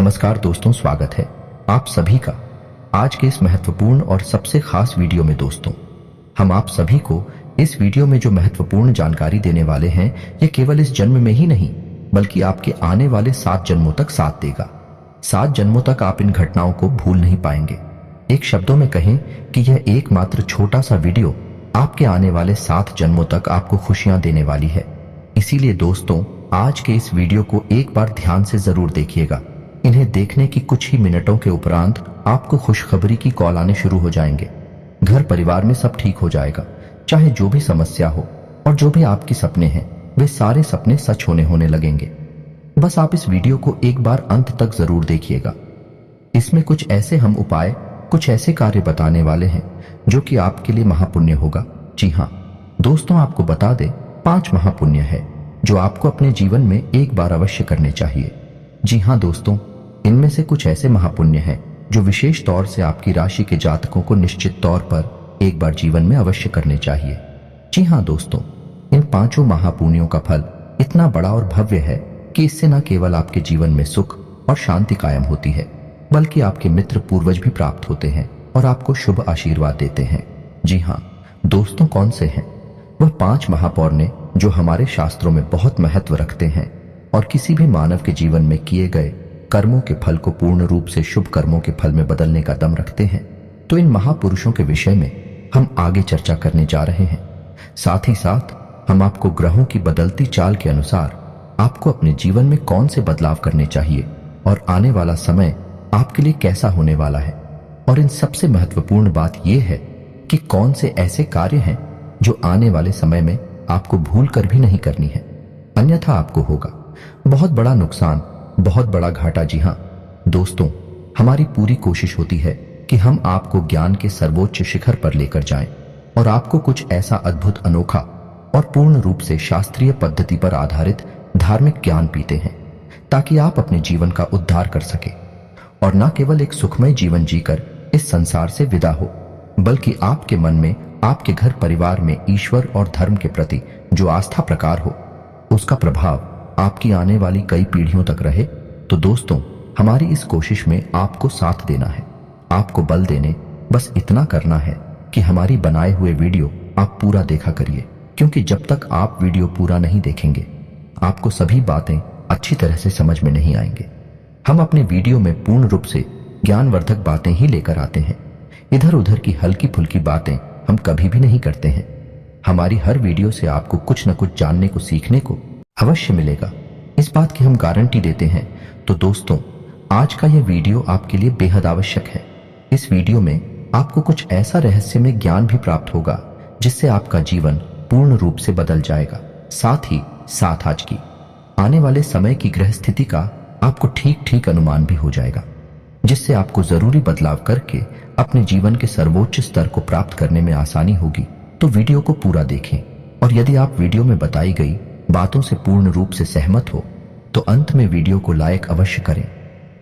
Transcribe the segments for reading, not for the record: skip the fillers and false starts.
नमस्कार दोस्तों, स्वागत है आप सभी का आज के इस महत्वपूर्ण और सबसे खास वीडियो में। दोस्तों, हम आप सभी को इस वीडियो में जो महत्वपूर्ण जानकारी देने वाले हैं, ये केवल इस जन्म में ही नहीं बल्कि आपके आने वाले 7 जन्मों तक साथ देगा। 7 जन्मों तक आप इन घटनाओं को भूल नहीं पाएंगे। एक शब्दों में कहें कि यह एकमात्र छोटा सा वीडियो आपके आने वाले 7 जन्मों तक आपको खुशियां देने वाली है। इसीलिए दोस्तों, आज के इस वीडियो को एक बार ध्यान से जरूर देखिएगा। इन्हें देखने की कुछ ही मिनटों के उपरांत आपको खुशखबरी की कॉल आने शुरू हो जाएंगे। घर परिवार में सब ठीक हो जाएगा, चाहे जो भी समस्या हो, और जो भी आपके सपने हैं वे सारे सपने सच होने लगेंगे। बस आप इस वीडियो को एक बार अंत तक जरूर देखिएगा। इसमें कुछ ऐसे हम उपाय, कुछ ऐसे कार्य बताने वाले हैं जो कि आपके लिए महापुण्य होगा। जी हाँ दोस्तों, आपको बता दें 5 महापुण्य है जो आपको अपने जीवन में एक बार अवश्य करने चाहिए। जी हाँ दोस्तों, इनमें से कुछ ऐसे महापुण्य हैं जो विशेष तौर से आपकी राशि के जातकों को निश्चित तौर पर एक बार जीवन में अवश्य करने चाहिए। जी हाँ दोस्तों, इन 5 महापुण्यों का फल इतना बड़ा और भव्य है कि इससे न केवल आपके जीवन में सुख और शांति कायम होती है, बल्कि आपके मित्र पूर्वज भी प्राप्त होते हैं और आपको शुभ आशीर्वाद देते हैं। जी हाँ दोस्तों, कौन से हैं वह 5 महापुण्य जो हमारे शास्त्रों में बहुत महत्व रखते हैं और किसी भी मानव के जीवन में किए गए कर्मों के फल को पूर्ण रूप से शुभ कर्मों के फल में बदलने का दम रखते हैं। तो इन महापुरुषों के विषय में हम आगे चर्चा करने जा रहे हैं। साथ ही साथ हम आपको ग्रहों की बदलती चाल के अनुसार आपको अपने जीवन में कौन से बदलाव करने चाहिए और आने वाला समय आपके लिए कैसा होने वाला है। और इन सबसे महत्वपूर्ण बात यह है कि कौन से ऐसे कार्य हैं जो आने वाले समय में आपको भूल कर भी नहीं करनी है, अन्यथा आपको होगा बहुत बड़ा नुकसान, बहुत बड़ा घाटा। जी हाँ दोस्तों, हमारी पूरी कोशिश होती है कि हम आपको ज्ञान के सर्वोच्च शिखर पर लेकर जाएं और आपको कुछ ऐसा अद्भुत, अनोखा और पूर्ण रूप से शास्त्रीय पद्धति पर आधारित धार्मिक ज्ञान पीते हैं ताकि आप अपने जीवन का उद्धार कर सके और न केवल एक सुखमय जीवन जीकर इस संसार से विदा हो, बल्कि आपके मन में, आपके घर परिवार में ईश्वर और धर्म के प्रति जो आस्था प्रकार हो, उसका प्रभाव आपकी आने वाली कई पीढ़ियों तक रहे। तो दोस्तों, हमारी इस कोशिश में आपको साथ देना है, आपको बल देने बस इतना करना है कि हमारी बनाए हुए वीडियो आप पूरा देखा करिए, क्योंकि जब तक आप वीडियो पूरा नहीं देखेंगे आपको सभी बातें अच्छी तरह से समझ में नहीं आएंगे। हम अपने वीडियो में पूर्ण रूप से ज्ञानवर्धक बातें ही लेकर आते हैं। इधर उधर की हल्की फुल्की बातें हम कभी भी नहीं करते हैं। हमारी हर वीडियो से आपको कुछ न कुछ जानने को, सीखने को अवश्य मिलेगा, इस बात की हम गारंटी देते हैं। तो दोस्तों, आज का यह वीडियो आपके लिए बेहद आवश्यक है। इस वीडियो में आपको कुछ ऐसा रहस्यमय ज्ञान भी प्राप्त होगा जिससे आपका जीवन पूर्ण रूप से बदल जाएगा। साथ ही साथ आज की आने वाले समय की ग्रह स्थिति का आपको ठीक अनुमान भी हो जाएगा, जिससे आपको जरूरी बदलाव करके अपने जीवन के सर्वोच्च स्तर को प्राप्त करने में आसानी होगी। तो वीडियो को पूरा देखें, और यदि आप वीडियो में बताई गई बातों से पूर्ण रूप से सहमत हो तो अंत में वीडियो को लाइक अवश्य करें।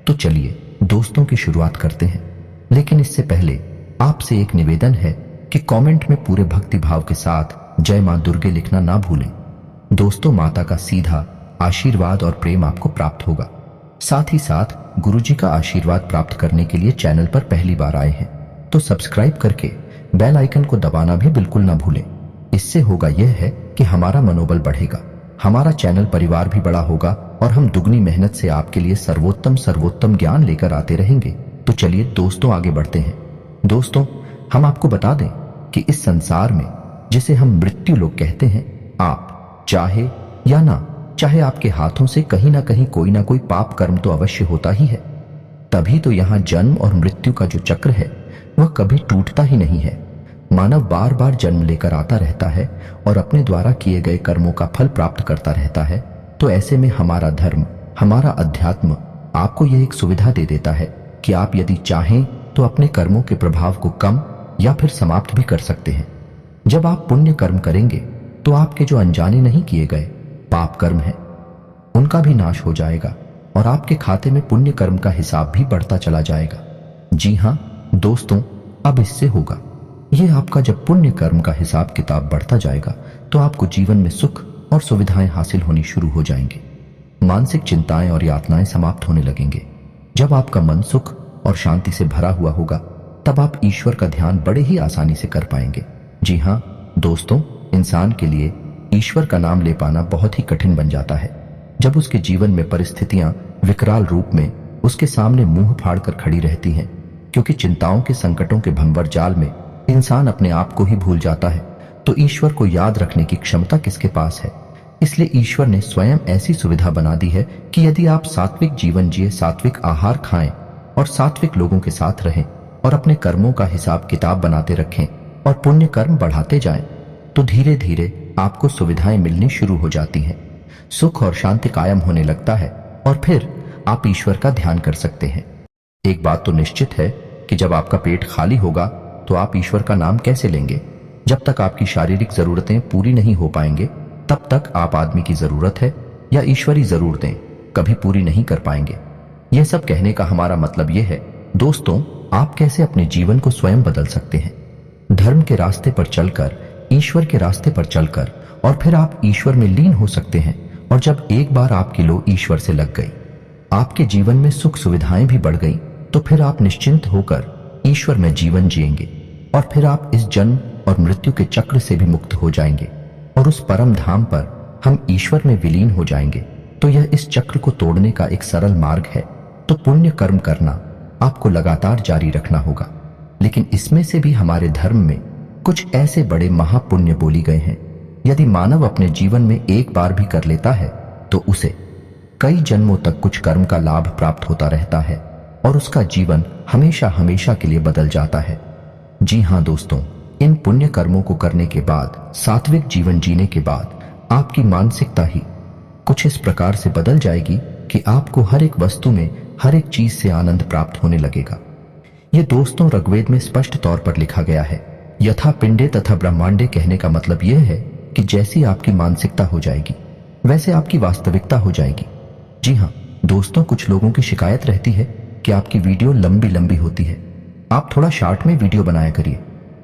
तो चलिए दोस्तों की शुरुआत करते हैं, लेकिन इससे पहले आपसे एक निवेदन है कि कमेंट में पूरे भक्ति भाव के साथ जय मां दुर्गे लिखना ना भूलें। दोस्तों, माता का सीधा आशीर्वाद और प्रेम आपको प्राप्त होगा। साथ ही साथ गुरुजी का आशीर्वाद प्राप्त करने के लिए चैनल पर पहली बार आए हैं तो सब्सक्राइब करके बेल आइकन को दबाना भी बिल्कुल ना भूलें। इससे होगा यह है कि हमारा मनोबल बढ़ेगा, हमारा चैनल परिवार भी बड़ा होगा और हम दुगनी मेहनत से आपके लिए सर्वोत्तम ज्ञान लेकर आते रहेंगे। तो चलिए दोस्तों, आगे बढ़ते हैं। दोस्तों, हम आपको बता दें कि इस संसार में, जिसे हम मृत्यु लोग कहते हैं, आप चाहे या ना चाहे आपके हाथों से कहीं ना कहीं कोई ना कोई पाप कर्म तो अवश्य होता ही है। तभी तो यहाँ जन्म और मृत्यु का जो चक्र है वह कभी टूटता ही नहीं है। मानव बार बार जन्म लेकर आता रहता है और अपने द्वारा किए गए कर्मों का फल प्राप्त करता रहता है। तो ऐसे में हमारा धर्म, हमारा अध्यात्म आपको यह एक सुविधा दे देता है कि आप यदि चाहें तो अपने कर्मों के प्रभाव को कम या फिर समाप्त भी कर सकते हैं। जब आप पुण्य कर्म करेंगे तो आपके जो अनजाने नहीं किए गए पाप कर्म हैं, उनका भी नाश हो जाएगा और आपके खाते में पुण्य कर्म का हिसाब भी बढ़ता चला जाएगा। जी हाँ दोस्तों, अब इससे होगा यह, आपका जब पुण्य कर्म का हिसाब किताब बढ़ता जाएगा तो आपको जीवन में सुख और सुविधाएं हासिल होनी शुरू हो जाएंगे। मानसिक चिंताएं और यातनाएं समाप्त होने लगेंगे। जब आपका मन सुख और शांति से भरा हुआ होगा तब आप ईश्वर का ध्यान बड़े ही आसानी से कर पाएंगे। जी हाँ दोस्तों, इंसान के लिए ईश्वर का नाम ले पाना बहुत ही कठिन बन जाता है जब उसके जीवन में परिस्थितियां विकराल रूप में उसके सामने मुंह फाड़कर खड़ी रहती हैं, क्योंकि चिंताओं के संकटों के भंवर जाल में इंसान अपने आप को ही भूल जाता है तो ईश्वर को याद रखने की क्षमता किसके पास है। इसलिए ईश्वर ने स्वयं ऐसी सुविधा बना दी है कि यदि आप सात्विक जीवन जिए, सात्विक आहार खाएं और सात्विक लोगों के साथ रहें और अपने कर्मों का हिसाब किताब बनाते रखें और पुण्य कर्म बढ़ाते जाएं, तो धीरे धीरे आपको सुविधाएं मिलनी शुरू हो जाती हैं, सुख और शांति कायम होने लगता है और फिर आप ईश्वर का ध्यान कर सकते हैं। एक बात तो निश्चित है कि जब आपका पेट खाली होगा तो आप ईश्वर का नाम कैसे लेंगे। जब तक आपकी शारीरिक जरूरतें पूरी नहीं हो पाएंगे तब तक आप आदमी की जरूरत है या ईश्वरी जरूरतें कभी पूरी नहीं कर पाएंगे। यह सब कहने का हमारा मतलब यह है दोस्तों, आप कैसे अपने जीवन को स्वयं बदल सकते हैं। धर्म के रास्ते पर चलकर, ईश्वर के रास्ते पर चलकर, और फिर आप ईश्वर में लीन हो सकते हैं। और जब एक बार आपकी लो ईश्वर से लग गई, आपके जीवन में सुख सुविधाएं भी बढ़ गई, तो फिर आप निश्चिंत होकर ईश्वर में जीवन जिएंगे और फिर आप इस जन्म और मृत्यु के चक्र से भी मुक्त हो जाएंगे और उस परम धाम पर हम ईश्वर में विलीन हो जाएंगे। तो यह इस चक्र को तोड़ने का एक सरल मार्ग है। तो पुण्य कर्म करना आपको लगातार जारी रखना होगा, लेकिन इसमें से भी हमारे धर्म में कुछ ऐसे बड़े महापुण्य बोली गए हैं, यदि मानव अपने जीवन में एक बार भी कर लेता है तो उसे कई जन्मों तक कुछ कर्म का लाभ प्राप्त होता रहता है और उसका जीवन हमेशा हमेशा के लिए बदल जाता है। जी हाँ दोस्तों, इन पुण्य कर्मों को करने के बाद, सात्विक जीवन जीने के बाद आपकी मानसिकता ही कुछ इस प्रकार से बदल जाएगी कि आपको हर एक वस्तु में, हर एक चीज से आनंद प्राप्त होने लगेगा। ये दोस्तों ऋग्वेद में स्पष्ट तौर पर लिखा गया है। यथा पिंडे तथा ब्रह्मांडे कहने का मतलब यह है कि जैसी आपकी मानसिकता हो जाएगी वैसे आपकी वास्तविकता हो जाएगी। जी हाँ दोस्तों, कुछ लोगों की शिकायत रहती है कि आपकी वीडियो लंबी लंबी होती है, आप थोड़ा शॉर्ट में वीडियो बनाया करिए।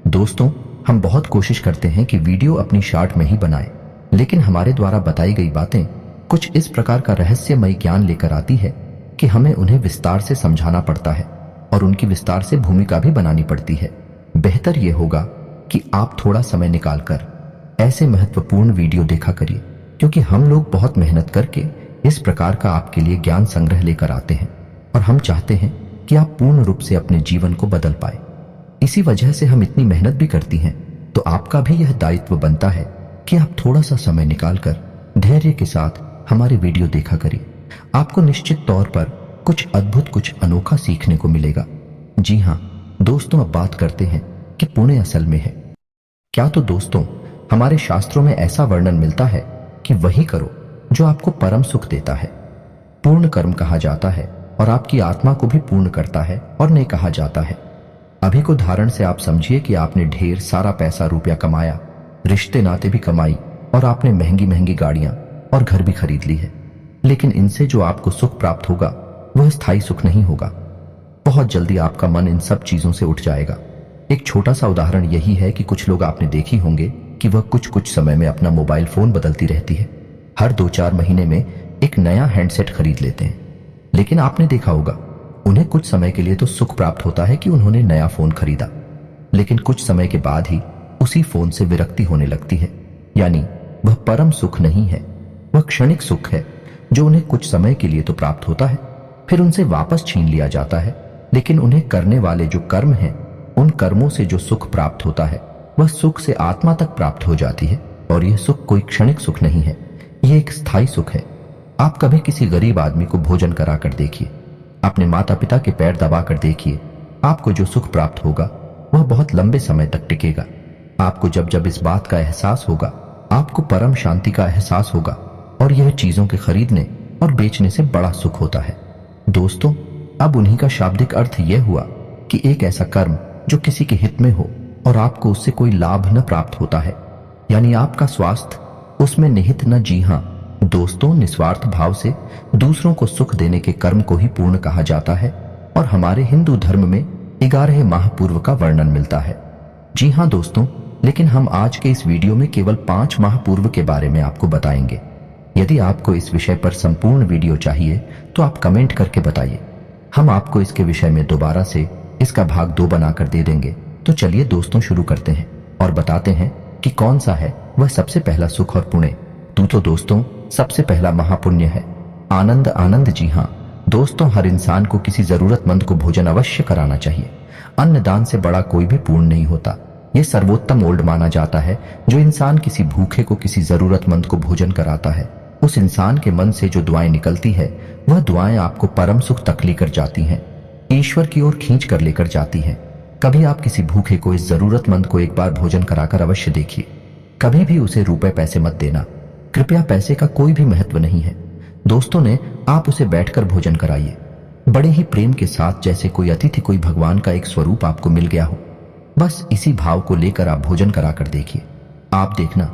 दोस्तों, हम बहुत कोशिश करते हैं कि वीडियो अपनी शॉर्ट में ही बनाएं, लेकिन हमारे द्वारा बताई गई बातें कुछ इस प्रकार का रहस्यमय ज्ञान लेकर आती है कि हमें उन्हें विस्तार से समझाना पड़ता है और उनकी विस्तार से भूमिका भी बनानी पड़ती है। बेहतर यह होगा कि आप थोड़ा समय निकालकर ऐसे महत्वपूर्ण वीडियो देखा करिए, क्योंकि हम लोग बहुत मेहनत करके इस प्रकार का आपके लिए ज्ञान संग्रह लेकर आते हैं और हम चाहते हैं कि आप पूर्ण रूप से अपने जीवन को बदल पाए। इसी वजह से हम इतनी मेहनत भी करती हैं। तो आपका भी यह दायित्व बनता है कि आप थोड़ा सा समय निकालकर धैर्य के साथ हमारे वीडियो देखा करिए। आपको निश्चित तौर पर कुछ अद्भुत, कुछ अनोखा सीखने को मिलेगा। जी हाँ दोस्तों, अब बात करते हैं कि पुण्य असल में है क्या। तो दोस्तों, हमारे शास्त्रों में ऐसा वर्णन मिलता है कि वही करो जो आपको परम सुख देता है। पूर्ण कर्म कहा जाता है और आपकी आत्मा को भी पूर्ण करता है और नहीं कहा जाता है। अभी को धारण से आप समझिए कि आपने ढेर सारा पैसा रुपया कमाया, रिश्ते नाते भी कमाई और आपने महंगी महंगी गाड़ियां और घर भी खरीद ली है, लेकिन इनसे जो आपको सुख प्राप्त होगा वह स्थायी सुख नहीं होगा। बहुत जल्दी आपका मन इन सब चीजों से उठ जाएगा। एक छोटा सा उदाहरण यही है कि कुछ लोग आपने देखी होंगे कि वह कुछ कुछ समय में अपना मोबाइल फोन बदलती रहती है। हर 2-4 महीने में एक नया हैंडसेट खरीद लेते हैं, लेकिन आपने देखा होगा उन्हें कुछ समय के लिए तो सुख प्राप्त होता है कि उन्होंने नया फोन खरीदा, लेकिन कुछ समय के बाद ही उसी फोन से विरक्ति होने लगती है। यानी वह परम सुख नहीं है, वह क्षणिक सुख है जो उन्हें कुछ समय के लिए तो प्राप्त होता है, फिर उनसे वापस छीन लिया जाता है। लेकिन उन्हें करने वाले जो कर्म हैं, उन कर्मों से जो सुख प्राप्त होता है वह सुख से आत्मा तक प्राप्त हो जाती है। और यह सुख कोई क्षणिक सुख नहीं है, यह एक स्थायी सुख है। आप कभी किसी गरीब आदमी को भोजन कराकर देखिए, अपने माता पिता के पैर दबाकर देखिए, आपको जो सुख प्राप्त होगा वह बहुत लंबे समय तक टिकेगा। आपको जब जब इस बात का एहसास होगा, आपको परम शांति का एहसास होगा और यह चीजों के खरीदने और बेचने से बड़ा सुख होता है। दोस्तों, अब उन्हीं का शाब्दिक अर्थ यह हुआ कि एक ऐसा कर्म जो किसी के हित में हो और आपको उससे कोई लाभ न प्राप्त होता है, यानी आपका स्वास्थ्य उसमें निहित न। जी हाँ दोस्तों, निस्वार्थ भाव से दूसरों को सुख देने के कर्म को ही पूर्ण कहा जाता है और हमारे हिंदू धर्म में 11 महापूर्व का वर्णन मिलता है। जी हाँ दोस्तों, लेकिन हम आज के इस वीडियो में केवल 5 महापूर्व के बारे में आपको बताएंगे। यदि आपको इस विषय पर संपूर्ण वीडियो चाहिए तो आप कमेंट करके बताइए। हम आपको इसके विषय में दोबारा से इसका भाग 2 बनाकर दे देंगे। तो चलिए दोस्तों शुरू करते हैं और बताते हैं कि कौन सा है वह सबसे पहला सुख और पुण्य। तो दोस्तों सबसे पहला महापुण्य है आनंद। आनंद, जी हाँ दोस्तों, हर इंसान को किसी जरूरतमंद को भोजन अवश्य कराना चाहिए। अन्नदान से बड़ा कोई भी पुण्य नहीं होता। यह सर्वोत्तम ओल्ड माना जाता है। जो इंसान किसी भूखे को, किसी जरूरतमंद को भोजन कराता है, उस इंसान के मन से जो दुआएं निकलती है वह दुआएं आपको परम सुख तक लेकर जाती हैं, ईश्वर की ओर खींच कर लेकर जाती हैं। कभी आप किसी भूखे को, इस जरूरतमंद को एक बार भोजन कराकर अवश्य देखिए। कभी भी उसे रुपए पैसे मत देना। कृपया पैसे का कोई भी महत्व नहीं है दोस्तों ने, आप उसे बैठकर भोजन कराइए बड़े ही प्रेम के साथ, जैसे कोई अतिथि, कोई भगवान का एक स्वरूप आपको मिल गया हो। बस इसी भाव को लेकर आप भोजन कराकर देखिए। आप देखना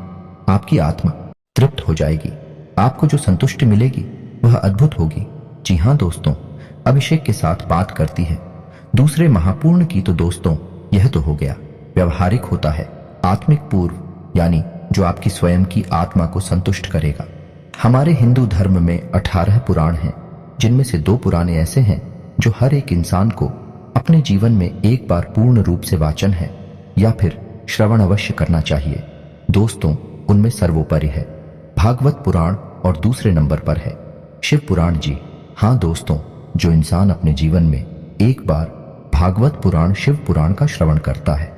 आपकी आत्मा तृप्त हो जाएगी। आपको जो संतुष्टि मिलेगी वह अद्भुत होगी। जी हाँ दोस्तों, अभिषेक के साथ बात करती है दूसरे महापूर्ण की। तो दोस्तों यह तो हो गया व्यवहारिक होता है, आत्मिक पूर्व, यानी जो आपकी स्वयं की आत्मा को संतुष्ट करेगा। हमारे हिंदू धर्म में 18 पुराण हैं, जिनमें से 2 पुराने ऐसे हैं जो हर एक इंसान को अपने जीवन में एक बार पूर्ण रूप से वाचन है या फिर श्रवण अवश्य करना चाहिए। दोस्तों उनमें सर्वोपरि है भागवत पुराण और दूसरे नंबर पर है शिव पुराण। जी हाँ दोस्तों, जो इंसान अपने जीवन में एक बार भागवत पुराण, शिव पुराण का श्रवण करता है,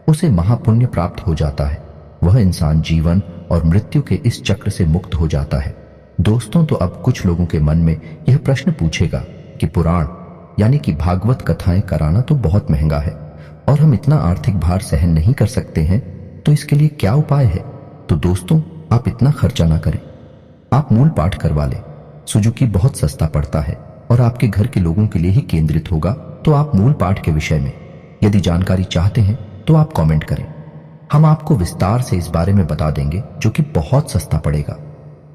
उसे महापुण्य प्राप्त हो जाता है। वह इंसान जीवन और मृत्यु के इस चक्र से मुक्त हो जाता है। दोस्तों तो अब कुछ लोगों के मन में यह प्रश्न पूछेगा कि पुराण यानी कि भागवत कथाएं कराना तो बहुत महंगा है और हम इतना आर्थिक भार सहन नहीं कर सकते हैं, तो इसके लिए क्या उपाय है? तो दोस्तों आप इतना खर्चा ना करें, आप मूल पाठ करवा लें। सुजुकी बहुत सस्ता पड़ता है और आपके घर के लोगों के लिए ही केंद्रित होगा। तो आप मूल पाठ के विषय में यदि जानकारी चाहते हैं तो आप कमेंट करें, हम आपको विस्तार से इस बारे में बता देंगे, जो कि बहुत सस्ता पड़ेगा।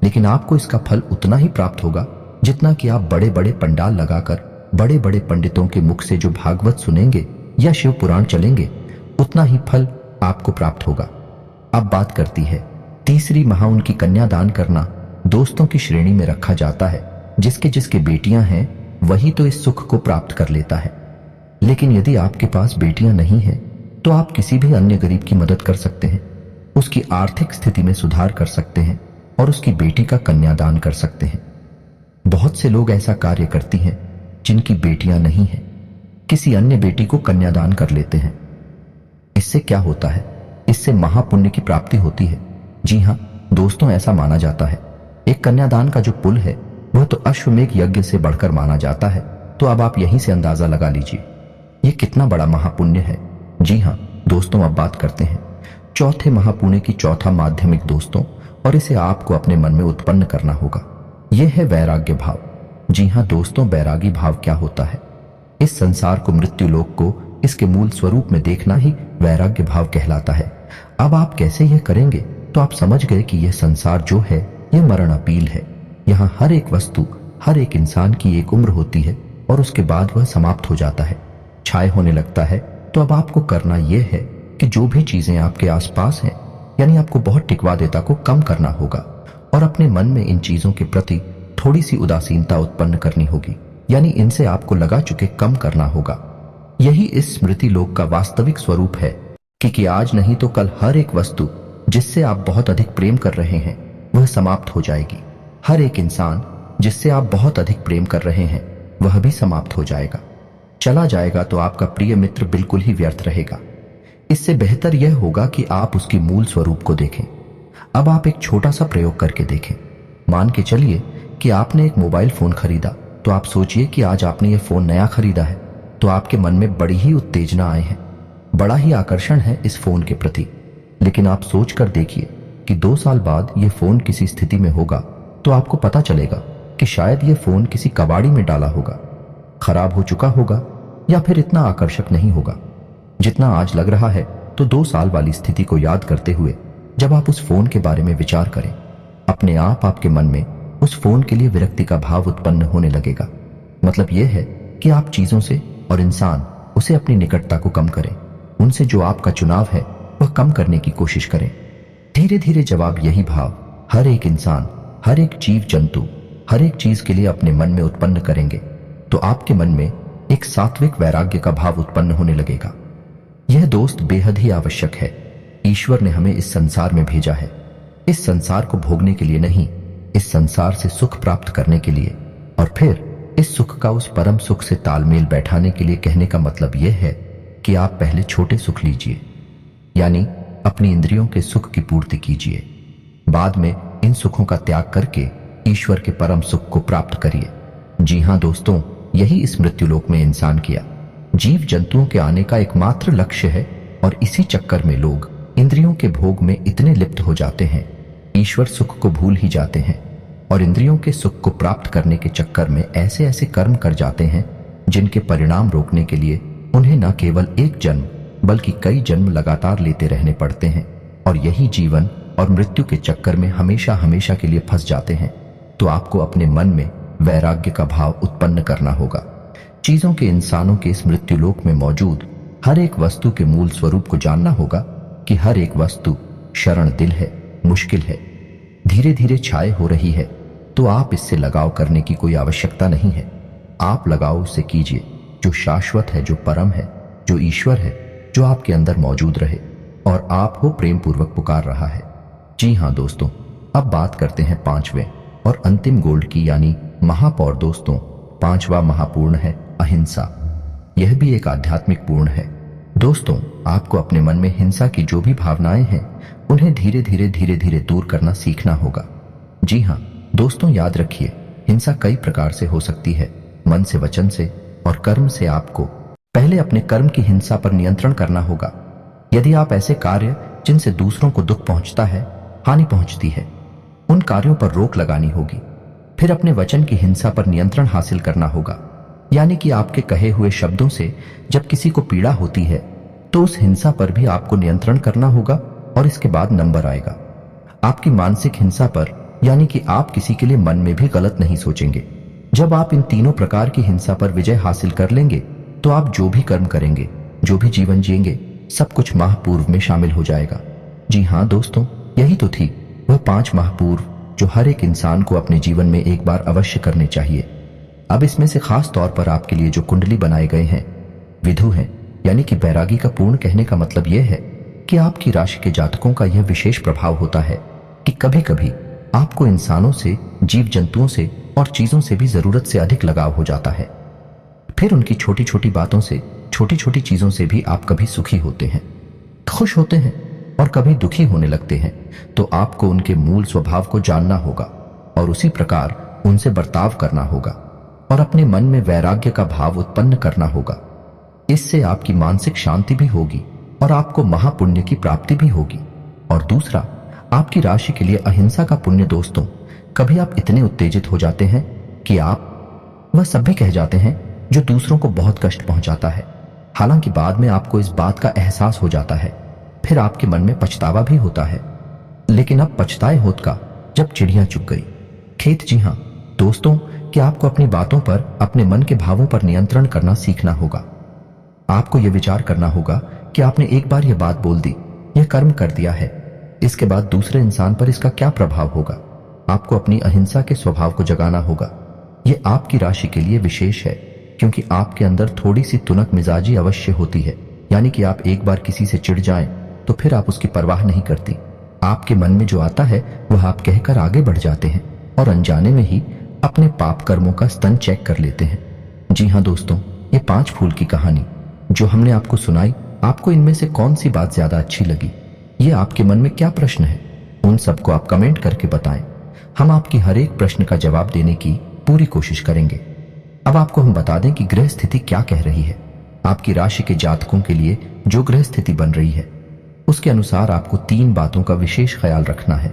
लेकिन आपको इसका फल उतना ही प्राप्त होगा जितना कि आप बड़े बड़े पंडाल लगाकर बड़े बड़े पंडितों के मुख से जो भागवत सुनेंगे या शिव पुराण चलेंगे, उतना ही फल आपको प्राप्त होगा। अब बात करती है तीसरी महा, उनकी कन्यादान करना दोस्तों की श्रेणी में रखा जाता है। जिसके जिसके बेटियां हैं वही तो इस सुख को प्राप्त कर लेता है। लेकिन यदि आपके पास बेटियां नहीं हैं तो आप किसी भी अन्य गरीब की मदद कर सकते हैं, उसकी आर्थिक स्थिति में सुधार कर सकते हैं और उसकी बेटी का कन्यादान कर सकते हैं। बहुत से लोग ऐसा कार्य करती हैं जिनकी बेटियां नहीं हैं, किसी अन्य बेटी को कन्यादान कर लेते हैं। इससे क्या होता है? इससे महापुण्य की प्राप्ति होती है। जी हाँ दोस्तों, ऐसा माना जाता है एक कन्यादान का जो पुण्य है वह तो अश्वमेघ यज्ञ से बढ़कर माना जाता है। तो अब आप यहीं से अंदाजा लगा लीजिए ये कितना बड़ा महापुण्य है। जी हाँ दोस्तों, अब बात करते हैं चौथे महापुण्य की। चौथा माध्यमिक दोस्तों, और इसे आपको अपने मन में उत्पन्न करना होगा। यह है वैराग्य भाव। जी हाँ दोस्तों, वैरागी भाव क्या होता है? इस संसार को, मृत्यु लोक को इसके मूल स्वरूप में देखना ही वैराग्य भाव कहलाता है। अब आप कैसे यह करेंगे? तो आप समझ गए कि यह संसार जो है यह मरणशील है। यहाँ हर एक वस्तु, हर एक इंसान की एक उम्र होती है और उसके बाद वह समाप्त हो जाता है, क्षय होने लगता है। तो अब आपको करना यह है कि जो भी चीजें आपके आसपास हैं, यानी आपको बहुत टिकवा देता को कम करना होगा और अपने मन में इन चीजों के प्रति थोड़ी सी उदासीनता उत्पन्न करनी होगी, यानी इनसे आपको लगा चुके कम करना होगा। यही इस स्मृति लोक का वास्तविक स्वरूप है कि आज नहीं तो कल हर एक वस्तु जिससे आप बहुत अधिक प्रेम कर रहे हैं वह समाप्त हो जाएगी। हर एक इंसान जिससे आप बहुत अधिक प्रेम कर रहे हैं वह भी समाप्त हो जाएगा, चला जाएगा। तो आपका प्रिय मित्र बिल्कुल ही व्यर्थ रहेगा। इससे बेहतर यह होगा कि आप उसकी मूल स्वरूप को देखें। अब आप एक छोटा सा प्रयोग करके देखें। मान के चलिए कि आपने एक मोबाइल फोन खरीदा, तो आप सोचिए कि आज आपने यह फोन नया खरीदा है, तो आपके मन में बड़ी ही उत्तेजना आए हैं, बड़ा ही आकर्षण है इस फोन के प्रति। लेकिन आप सोच कर देखिए कि 2 साल बाद यह फोन किसी स्थिति में होगा तो आपको पता चलेगा कि शायद यह फोन किसी कबाड़ी में डाला होगा, खराब हो चुका होगा या फिर इतना आकर्षक नहीं होगा जितना आज लग रहा है। तो 2 साल वाली स्थिति को याद करते हुए जब आप उस फोन के बारे में विचार करें, अपने आप आपके मन में उस फोन के लिए विरक्ति का भाव उत्पन्न होने लगेगा। मतलब यह है कि आप चीजों से और इंसान उसे अपनी निकटता को कम करें, उनसे जो आपका चुनाव है वह कम करने की कोशिश करें। धीरे धीरे जब आप यही भाव हर एक इंसान, हर एक जीव जंतु, हर एक चीज के लिए अपने मन में उत्पन्न करेंगे तो आपके मन में एक सात्विक वैराग्य का भाव उत्पन्न होने लगेगा। यह दोस्त बेहद ही आवश्यक है। ईश्वर ने हमें इस संसार में भेजा है, इस संसार को भोगने के लिए नहीं, इस संसार से सुख प्राप्त करने के लिए, और फिर इस सुख का उस परम सुख से तालमेल बैठाने के लिए। कहने का मतलब यह है कि आप पहले छोटे सुख लीजिए, यानी अपनी इंद्रियों के सुख की पूर्ति कीजिए। बाद में इन सुखों का त्याग करके ईश्वर के परम सुख को प्राप्त करिए। जी हां दोस्तों, यही इस मृत्युलोक में इंसान किया जीव जंतुओं के आने का एकमात्र लक्ष्य है, और इसी चक्कर में लोग इंद्रियों के भोग में इतने लिप्त हो जाते हैं, ईश्वर सुख को भूल ही जाते हैं, और इंद्रियों के सुख को प्राप्त करने के चक्कर में ऐसे ऐसे कर्म कर जाते हैं जिनके परिणाम रोकने के लिए उन्हें न केवल एक जन्म बल्कि कई जन्म लगातार लेते रहने पड़ते हैं, और यही जीवन और मृत्यु के चक्कर में हमेशा हमेशा के लिए फंस जाते हैं। तो आपको अपने मन में वैराग्य का भाव उत्पन्न करना होगा। चीजों के, इंसानों के इस मृत्युलोक में मौजूद हर एक वस्तु के मूल स्वरूप को जानना होगा कि हर एक वस्तु शरण दिल है, मुश्किल है, धीरे धीरे छाए हो रही है। तो आप इससे लगाव करने की कोई आवश्यकता नहीं है। आप लगाव उससे कीजिए जो शाश्वत है, जो परम है, जो ईश्वर है, जो आपके अंदर मौजूद रहे और आप हो प्रेम पूर्वक पुकार रहा है। जी हां दोस्तों, अब बात करते हैं पांचवें और अंतिम गोल्ड की, यानी महापौर। दोस्तों, पांचवा महापूर्ण है अहिंसा। यह भी एक आध्यात्मिक पूर्ण है। दोस्तों, आपको अपने मन में हिंसा की जो भी भावनाएं हैं उन्हें धीरे धीरे दूर करना सीखना होगा। जी हां दोस्तों, याद रखिए, हिंसा कई प्रकार से हो सकती है, मन से, वचन से और कर्म से। आपको पहले अपने कर्म की हिंसा पर नियंत्रण करना होगा। यदि आप ऐसे कार्य जिनसे दूसरों को दुख पहुंचता है, हानि पहुंचती है, उन कार्यों पर रोक लगानी होगी। फिर अपने वचन की हिंसा पर नियंत्रण हासिल करना होगा, यानी कि आपके कहे हुए शब्दों से जब किसी को पीड़ा होती है तो उस हिंसा पर भी आपको नियंत्रण करना होगा, और इसके बाद नंबर आएगा आपकी मानसिक हिंसा पर, यानी कि आप किसी के लिए मन में भी गलत नहीं सोचेंगे। जब आप इन तीनों प्रकार की हिंसा पर विजय हासिल कर लेंगे तो आप जो भी कर्म करेंगे, जो भी जीवन जिएंगे, सब कुछ महापूर्व में शामिल हो जाएगा। जी हां दोस्तों, यही तो थी वह 5 महापूर्व जो हर एक इंसान को अपने जीवन में एक बार अवश्य करने चाहिए। अब इसमें से खास तौर पर आपके लिए जो कुंडली बनाए गए हैं विधु हैं, यानी कि बैरागी का पूर्ण। कहने का मतलब यह है कि आपकी राशि के जातकों का यह विशेष प्रभाव होता है कि कभी कभी आपको इंसानों से, जीव जंतुओं से और चीजों से भी जरूरत से अधिक लगाव हो जाता है। फिर उनकी छोटी छोटी बातों से, छोटी छोटी चीजों से भी आप कभी सुखी होते हैं, खुश होते हैं और कभी दुखी होने लगते हैं। तो आपको उनके मूल स्वभाव को जानना होगा और उसी प्रकार उनसे बर्ताव करना होगा और अपने मन में वैराग्य का भाव उत्पन्न करना होगा। इससे आपकी मानसिक शांति भी होगी और आपको महापुण्य की प्राप्ति भी होगी। और दूसरा, आपकी राशि के लिए अहिंसा का पुण्य। दोस्तों, कभी आप इतने उत्तेजित हो जाते हैं कि आप वह सब भी कह जाते हैं जो दूसरों को बहुत कष्ट पहुंचाता है। हालांकि बाद में आपको इस बात का एहसास हो जाता है, फिर आपके मन में पछतावा भी होता है, लेकिन अब पछताए होत का जब चिड़ियां चुग गई खेत। जी हां दोस्तों, कि आपको अपनी बातों पर, अपने मन के भावों पर नियंत्रण करना सीखना होगा। आपको यह विचार करना होगा कि आपने एक बार यह बात बोल दी, यह कर्म कर दिया है, इसके बाद दूसरे इंसान पर इसका क्या प्रभाव होगा। आपको अपनी अहिंसा के स्वभाव को जगाना होगा। यह आपकी राशि के लिए विशेष है क्योंकि आपके अंदर थोड़ी सी तुनक मिजाजी अवश्य होती है, यानी कि आप एक बार किसी से चिढ़ जाएं तो फिर आप उसकी परवाह नहीं करती। आपके मन में जो आता है वह आप कहकर आगे बढ़ जाते हैं और अनजाने में ही अपने पाप कर्मों का स्तन चेक कर लेते हैं। जी हां दोस्तों, ये 5 फूल की कहानी जो हमने आपको सुनाई, आपको इनमें से कौन सी बात ज्यादा अच्छी लगी? ये आपके मन में क्या प्रश्न है, उन सबको आप कमेंट करके बताएं। हम आपकी हर एक प्रश्न का जवाब देने की पूरी कोशिश करेंगे। अब आपको हम बता दें कि ग्रह स्थिति क्या कह रही है। आपकी राशि के जातकों के लिए जो ग्रह स्थिति बन रही है उसके अनुसार आपको 3 बातों का विशेष ख्याल रखना है।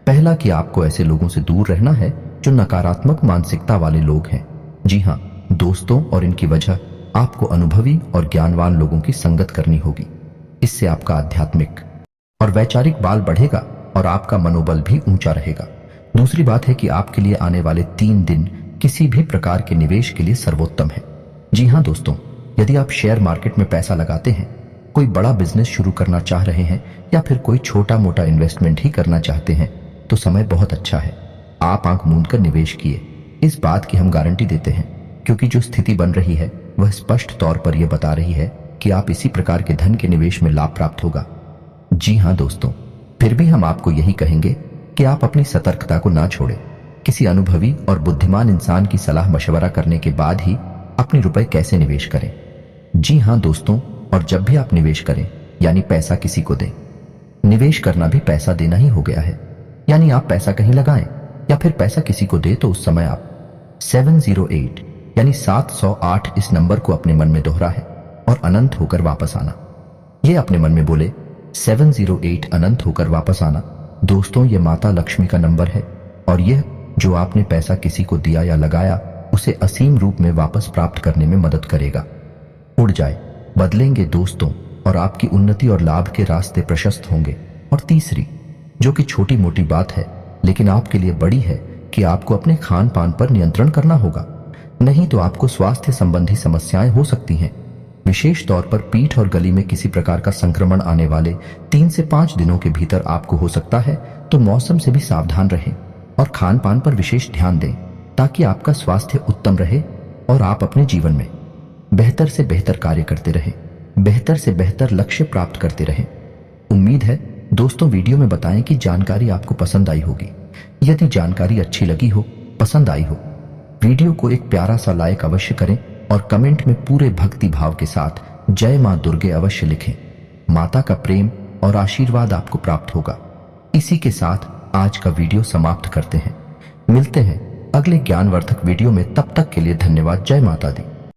पहला, कि आपको ऐसे लोगों से दूर रहना है जो नकारात्मक मानसिकता वाले लोग हैं। जी हां दोस्तों, और इनकी वजह आपको अनुभवी और ज्ञानवान लोगों की संगत करनी होगी। इससे आपका आध्यात्मिक और वैचारिक बल बढ़ेगा और आपका मनोबल भी ऊंचा रहेगा। दूसरी बात है कि आपके लिए आने वाले 3 दिन किसी भी प्रकार के निवेश के लिए सर्वोत्तम है। जी हां दोस्तों, यदि आप शेयर मार्केट में पैसा लगाते हैं, कोई बड़ा बिजनेस शुरू करना चाह रहे हैं या फिर कोई छोटा मोटा इन्वेस्टमेंट ही करना चाहते हैं तो समय बहुत अच्छा है। आप आंख मूंद कर निवेश किए, इस बात की हम गारंटी देते हैं क्योंकि जो स्थिति बन रही है वह स्पष्ट तौर पर यह बता रही है कि आप इसी प्रकार के धन के निवेश में लाभ प्राप्त होगा। जी हाँ दोस्तों, फिर भी हम आपको यही कहेंगे कि आप अपनी सतर्कता को ना छोड़ें। किसी अनुभवी और बुद्धिमान इंसान की सलाह मशवरा करने के बाद ही अपने रुपए कैसे निवेश करें। जी हाँ दोस्तों, और जब भी आप निवेश करें यानी पैसा किसी को दें, निवेश करना भी पैसा देना ही हो गया है। यानी आप पैसा कहीं लगाएं या फिर पैसा किसी को दे तो उस समय आप 708 यानी 708 इस नंबर को अपने मन में दोहराएं और अनंत होकर वापस आना। ये अपने मन में बोले 708 अनंत होकर वापस आना। दोस्तों, ये माता लक्ष्मी का नंबर है और यह जो आपने पैसा किसी को दिया या लगाया उसे असीम रूप में वापस प्राप्त करने में मदद करेगा। उड़ जाए, बदलेंगे दोस्तों, और आपकी उन्नति और लाभ के रास्ते प्रशस्त होंगे। और तीसरी, जो कि छोटी मोटी बात है लेकिन आपके लिए बड़ी है, कि आपको अपने खान पान पर नियंत्रण करना होगा, नहीं तो आपको स्वास्थ्य संबंधी समस्याएं हो सकती हैं। विशेष तौर पर पीठ और गली में किसी प्रकार का संक्रमण आने वाले 3 से 5 दिनों के भीतर आपको हो सकता है, तो मौसम से भी सावधान रहें और खान पान पर विशेष ध्यान दें ताकि आपका स्वास्थ्य उत्तम रहे और आप अपने जीवन में बेहतर से बेहतर कार्य करते रहें, बेहतर से बेहतर लक्ष्य प्राप्त करते रहें। उम्मीद है दोस्तों वीडियो में बताएं कि जानकारी आपको पसंद आई होगी। यदि जानकारी अच्छी लगी हो, पसंद आई हो, वीडियो को एक प्यारा सा लाइक अवश्य करें और कमेंट में पूरे भक्ति भाव के साथ जय मां दुर्गे अवश्य लिखें। माता का प्रेम और आशीर्वाद आपको प्राप्त होगा। इसी के साथ आज का वीडियो समाप्त करते हैं। मिलते हैं अगले ज्ञानवर्धक वीडियो में, तब तक के लिए धन्यवाद। जय माता दी।